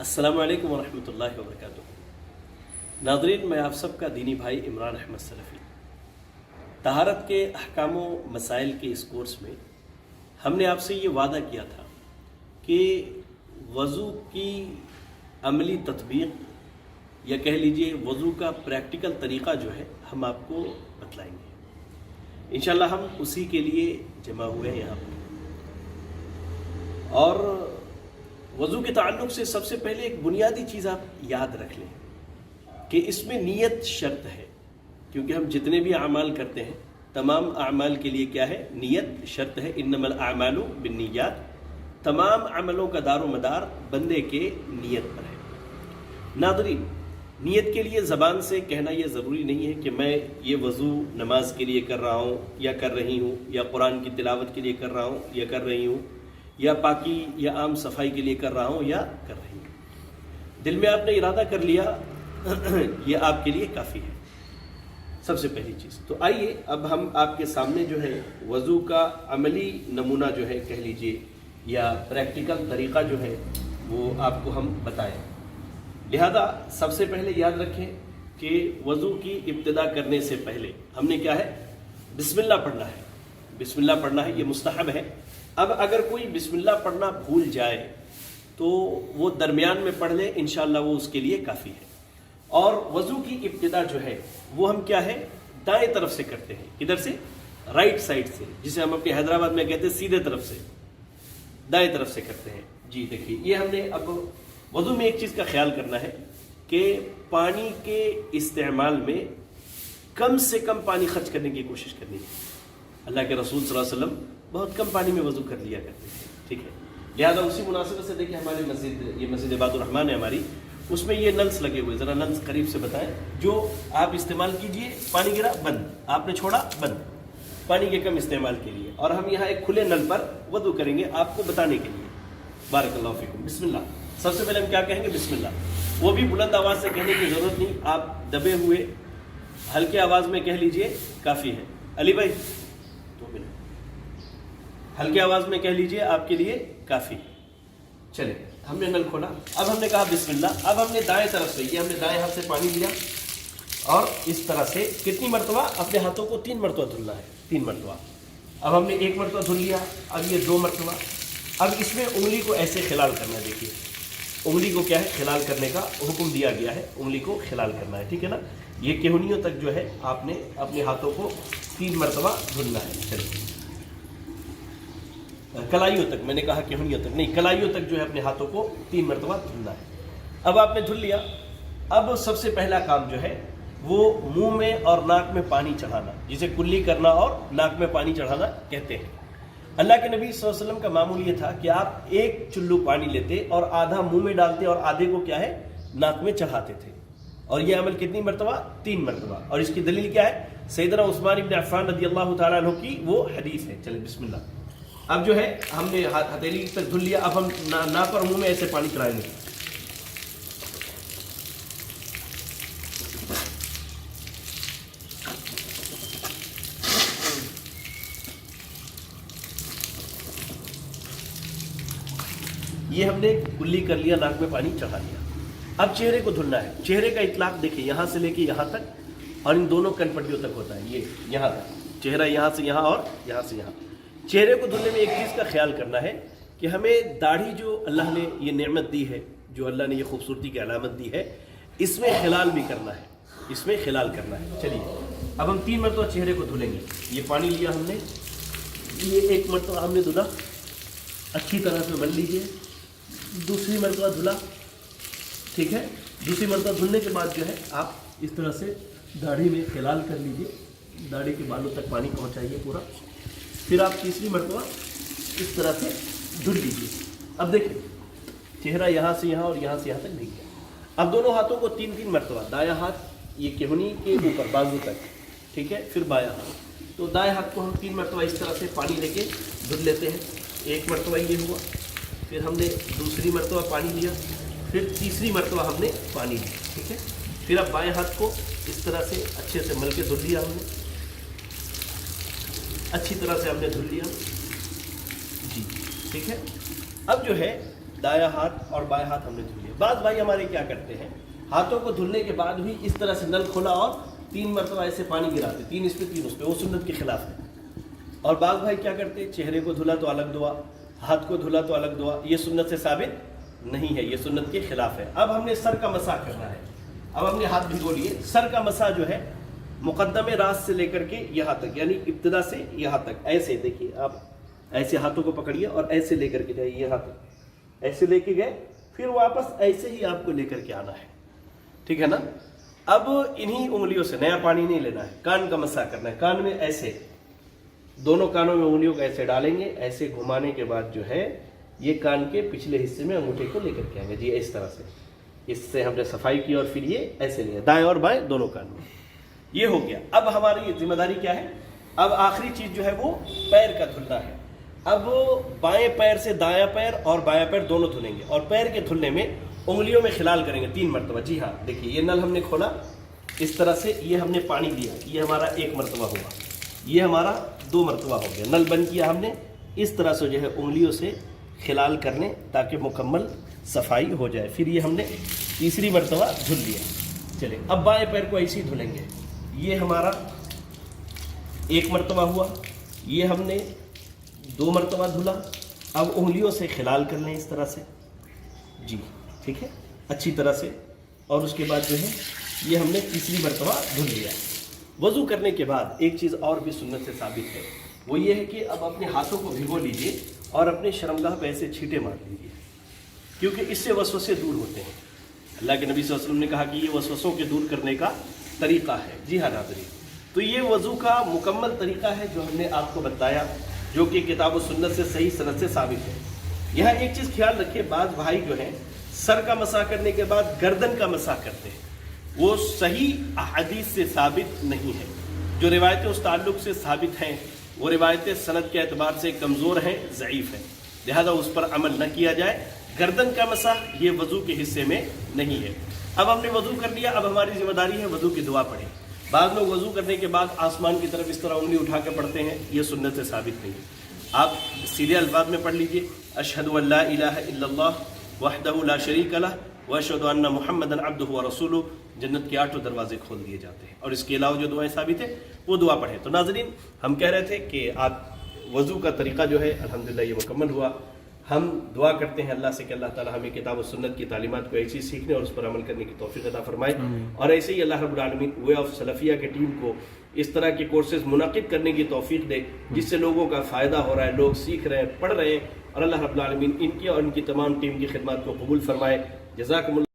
السلام علیکم ورحمۃ اللہ وبرکاتہ۔ ناظرین، میں آپ سب کا دینی بھائی عمران احمد سلفی۔ طہارت کے احکام و مسائل کے اس کورس میں ہم نے آپ سے یہ وعدہ کیا تھا کہ وضو کی عملی تطبیق یا کہہ لیجئے وضو کا پریکٹیکل طریقہ جو ہے ہم آپ کو بتلائیں گے۔ انشاءاللہ ہم اسی کے لیے جمع ہوئے ہیں یہاں پر۔ اور وضو کے تعلق سے سب سے پہلے ایک بنیادی چیز آپ یاد رکھ لیں کہ اس میں نیت شرط ہے، کیونکہ ہم جتنے بھی اعمال کرتے ہیں تمام اعمال کے لیے کیا ہے؟ نیت شرط ہے۔ انما الاعمال بالنیات، تمام عملوں کا دار و مدار بندے کے نیت پر ہے۔ ناظرین، نیت کے لیے زبان سے کہنا یہ ضروری نہیں ہے کہ میں یہ وضو نماز کے لیے کر رہا ہوں یا کر رہی ہوں، یا قرآن کی تلاوت کے لیے کر رہا ہوں یا کر رہی ہوں، یا پاکی یا عام صفائی کے لیے کر رہا ہوں یا کر رہی ہوں۔ دل میں آپ نے ارادہ کر لیا، یہ آپ کے لیے کافی ہے، سب سے پہلی چیز۔ تو آئیے اب ہم آپ کے سامنے جو ہے وضو کا عملی نمونہ جو ہے کہہ لیجئے یا پریکٹیکل طریقہ جو ہے وہ آپ کو ہم بتائیں۔ لہذا سب سے پہلے یاد رکھیں کہ وضو کی ابتدا کرنے سے پہلے ہم نے کیا ہے؟ بسم اللہ پڑھنا ہے۔ بسم اللہ پڑھنا ہے، یہ مستحب ہے۔ اب اگر کوئی بسم اللہ پڑھنا بھول جائے تو وہ درمیان میں پڑھ لے، انشاءاللہ وہ اس کے لیے کافی ہے۔ اور وضو کی ابتدا جو ہے وہ ہم کیا ہے؟ دائیں طرف سے کرتے ہیں۔ کدھر سے؟ رائٹ سائڈ سے، جسے ہم اپنے حیدرآباد میں کہتے ہیں سیدھے طرف سے، دائیں طرف سے کرتے ہیں۔ جی دیکھیے، یہ ہم نے اب وضو میں ایک چیز کا خیال کرنا ہے کہ پانی کے استعمال میں کم سے کم پانی خرچ کرنے کی کوشش کرنی ہے۔ اللہ کے رسول صلی اللہ علیہ وسلم بہت کم پانی میں وضو کر لیا کرتے تھے، ٹھیک ہے؟ لہٰذا اسی مناسبت سے دیکھیں ہماری مسجد، یہ مسجد عباد الرحمن ہے ہماری، اس میں یہ نلس لگے ہوئے، ذرا نلس قریب سے بتائیں، جو آپ استعمال کیجئے، پانی گرا بند، آپ نے چھوڑا بند، پانی کے کم استعمال کے لیے۔ اور ہم یہاں ایک کھلے نل پر وضو کریں گے آپ کو بتانے کے لیے۔ بارک اللہ فیکم۔ بسم اللہ، سب سے پہلے ہم کیا کہیں گے؟ بسم اللہ۔ وہ بھی بلند آواز سے کہنے کی ضرورت نہیں، آپ دبے ہوئے ہلکے آواز میں کہہ لیجئے، کافی ہے۔ علی بھائی ہلکی آواز میں کہہ لیجئے، آپ کے لیے کافی۔ چلے، ہم نے نل کھولا، اب ہم نے کہا بسم اللہ۔ اب ہم نے دائیں طرف سے، یہ ہم نے دائیں ہاتھ سے پانی لیا اور اس طرح سے کتنی مرتبہ؟ اپنے ہاتھوں کو 3 مرتبہ دھلنا ہے، 3 مرتبہ۔ اب ہم نے 1 مرتبہ دھل لیا، اب یہ 2 مرتبہ۔ اب اس میں انگلی کو ایسے خلال کرنا ہے، دیکھیے انگلی کو کیا ہے؟ خلال کرنے کا حکم دیا گیا ہے، انگلی کو خلال کرنا ہے، ٹھیک ہے نا؟ یہ کہنیوں تک جو ہے آپ نے اپنے ہاتھوں کو 3 مرتبہ دھلنا ہے۔ چلیے، کلائیوں تک، میں نے کہا کہنیوں تک نہیں، کلائیوں تک جو ہے اپنے ہاتھوں کو 3 مرتبہ دھلنا ہے۔ اب آپ نے دھل لیا، اب سب سے پہلا کام جو ہے وہ منہ میں اور ناک میں پانی چڑھانا، جسے کلی کرنا اور ناک میں پانی چڑھانا کہتے ہیں۔ اللہ کے نبی صلی اللہ علیہ وسلم کا معمول یہ تھا کہ آپ 1 چلو پانی لیتے اور آدھا منہ میں ڈالتے اور آدھے کو کیا ہے؟ ناک میں چڑھاتے تھے۔ اور یہ عمل کتنی مرتبہ؟ 3 مرتبہ۔ اور اس کی دلیل کیا ہے؟ سیدنا عثمان بن عفان رضی اللہ تعالیٰ عنہ کی وہ حدیث ہے۔ چلیں بسم اللہ۔ اب جو ہے ہم نے ہتھیلی تک دھل لیا، اب ہم ناک اور منہ میں ایسے پانی چڑھائیں گے۔ یہ ہم نے کلی کر لیا، ناک میں پانی چڑھا لیا۔ اب چہرے کو دھلنا ہے۔ چہرے کا اطلاق دیکھیں، یہاں سے لے کے یہاں تک، اور ان دونوں کن پٹیوں تک ہوتا ہے، یہ یہاں تک، چہرہ یہاں سے یہاں اور یہاں سے یہاں۔ چہرے کو دھلنے میں ایک چیز کا خیال کرنا ہے کہ ہمیں داڑھی جو اللہ نے یہ نعمت دی ہے، جو اللہ نے یہ خوبصورتی کی علامت دی ہے، اس میں خلال بھی کرنا ہے، اس میں خلال کرنا ہے۔ چلیے، اب ہم 3 مرتبہ چہرے کو دھلیں گے۔ یہ پانی لیا ہم نے، یہ 1 مرتبہ ہم نے دھلا، اچھی طرح سے مل لیجیے۔ دوسری مرتبہ دھلا، ٹھیک ہے؟ دوسری مرتبہ دھلنے کے بعد جو ہے آپ اس طرح سے داڑھی میں خلال کر لیجیے، داڑھی کے بالوں تک پانی پہنچائیے پورا۔ پھر آپ تیسری مرتبہ اس طرح سے دھل لیجیے۔ اب دیکھیں، چہرہ یہاں سے یہاں اور یہاں سے یہاں تک بھیگ گیا۔ اب دونوں ہاتھوں کو 3 مرتبہ، دایاں ہاتھ یہ کہنی کے اوپر بازو تک، ٹھیک ہے؟ پھر بایاں ہاتھ، تو دائیں ہاتھ کو ہم 3 مرتبہ اس طرح سے پانی لے کے دھل لیتے ہیں۔ 1 مرتبہ یہ ہوا، پھر ہم نے دوسری مرتبہ پانی لیا، پھر تیسری مرتبہ ہم نے پانی لیا، ٹھیک ہے؟ پھر اب بائیں ہاتھ کو اس طرح سے اچھے سے مل کے دھل لیا ہم نے، اچھی طرح سے ہم نے دھل لیا، جی ٹھیک ہے؟ اب جو ہے دایاں ہاتھ اور بایاں ہاتھ ہم نے دھل لیا. بعض بھائی ہمارے کیا کرتے ہیں، ہاتھوں کو دھلنے کے بعد بھی اس طرح سے نل کھولا اور 3 مرتبہ ایسے پانی گراتے، 3 اس پہ 3 اس پہ، وہ سنت کے خلاف ہے. اور بعض بھائی کیا کرتے ہیں، چہرے کو دھلا تو الگ دعا، ہاتھ کو دھلا تو الگ دعا. یہ سنت سے ثابت نہیں ہے، یہ سنت کے خلاف ہے. اب ہم نے سر کا مسح کرنا ہے. اب ہم نے ہاتھ بھگو لیے. سر کا مسح جو ہے مقدم راس سے لے کر کے یہاں تک، یعنی ابتدا سے یہاں تک، ایسے دیکھیے آپ ایسے ہاتھوں کو پکڑیے اور ایسے لے کر کے جائیے یہاں تک، ایسے لے کے گئے، پھر واپس ایسے ہی آپ کو لے کر کے آنا ہے. ٹھیک ہے نا. اب انہی انگلیوں سے، نیا پانی نہیں لینا ہے، کان کا مسح کرنا ہے. کان میں ایسے دونوں کانوں میں انگلیوں کو ایسے ڈالیں گے، ایسے گھمانے کے بعد جو ہے یہ کان کے پچھلے حصے میں انگوٹھے کو لے کر کے آئیں گے. جی اس طرح سے، اس سے ہم نے صفائی کی اور پھر یہ ایسے لیا، دائیں اور بائیں دونوں کان میں. یہ ہو گیا. اب ہماری ذمہ داری کیا ہے؟ اب آخری چیز جو ہے وہ پیر کا دھلنا ہے. اب بائیں پیر سے دایاں پیر اور بایاں پیر دونوں دھلیں گے، اور پیر کے دھلنے میں انگلیوں میں خلال کریں گے 3 مرتبہ. جی ہاں دیکھیے، یہ نل ہم نے کھولا اس طرح سے، یہ ہم نے پانی دیا، یہ ہمارا 1 مرتبہ ہوا، یہ ہمارا 2 مرتبہ ہو گیا. نل بند کیا ہم نے، اس طرح سے جو ہے انگلیوں سے خلال کرنے تاکہ مکمل صفائی ہو جائے. پھر یہ ہم نے تیسری مرتبہ دھل لیا. چلے اب بائیں پیر کو ایسے ہی دھلیں گے. یہ ہمارا 1 مرتبہ ہوا، یہ ہم نے 2 مرتبہ دھلا. اب انگلیوں سے خلال کر لیں اس طرح سے. جی ٹھیک ہے، اچھی طرح سے. اور اس کے بعد جو ہے یہ ہم نے تیسری مرتبہ دھل لیا. وضو کرنے کے بعد ایک چیز اور بھی سنت سے ثابت ہے، وہ یہ ہے کہ اب اپنے ہاتھوں کو بھگو لیجئے اور اپنے شرمگاہ پہ ایسے چھینٹے مار لیجئے، کیونکہ اس سے وسوسے دور ہوتے ہیں. اللہ کے نبی صلی اللہ علیہ وسلم نے کہا کہ یہ وسوسوں کے دور کرنے کا طریقہ ہے. جی ہاں ناظرین، تو یہ وضو کا مکمل طریقہ ہے جو ہم نے آپ کو بتایا، جو کہ کتاب و سنت سے صحیح سند سے ثابت ہے. یہاں ایک چیز خیال رکھیے، بعض بھائی جو ہیں سر کا مسح کرنے کے بعد گردن کا مسح کرتے ہیں، وہ صحیح احادیث سے ثابت نہیں ہے. جو روایتیں اس تعلق سے ثابت ہیں وہ روایتیں سند کے اعتبار سے کمزور ہیں، ضعیف ہیں، لہذا اس پر عمل نہ کیا جائے. گردن کا مسح یہ وضو کے حصے میں نہیں ہے. اب ہم نے وضو کر لیا، اب ہماری ذمہ داری ہے وضو کی دعا پڑھیں. بعض لوگ وضو کرنے کے بعد آسمان کی طرف اس طرح انگلی اٹھا کے پڑھتے ہیں، یہ سنت سے ثابت نہیں ہے. آپ سیدھے الفاظ میں پڑھ لیجئے، اشہد ان لا الہ الا اللہ وحدہ لا شریک لہ واشہد ان محمدا عبدہ ورسولہ. جنت کے 8 دروازے کھول دیے جاتے ہیں. اور اس کے علاوہ جو دعائیں ثابت ہیں وہ دعا پڑھیں. تو ناظرین، ہم کہہ رہے تھے کہ آپ وضو کا طریقہ جو ہے الحمدللہ یہ مکمل ہوا. ہم دعا کرتے ہیں اللہ سے کہ اللہ تعالی ہمیں کتاب و سنت کی تعلیمات کو ایسی سیکھنے اور اس پر عمل کرنے کی توفیق عطا فرمائے. اور ایسے ہی اللہ رب العالمین وے آف سلفیہ کے ٹیم کو اس طرح کے کورسز منعقد کرنے کی توفیق دے جس سے لوگوں کا فائدہ ہو رہا ہے، لوگ سیکھ رہے ہیں، پڑھ رہے ہیں. اور اللہ رب العالمین ان کی اور ان کی تمام ٹیم کی خدمات کو قبول فرمائے. جزاکم اللہ.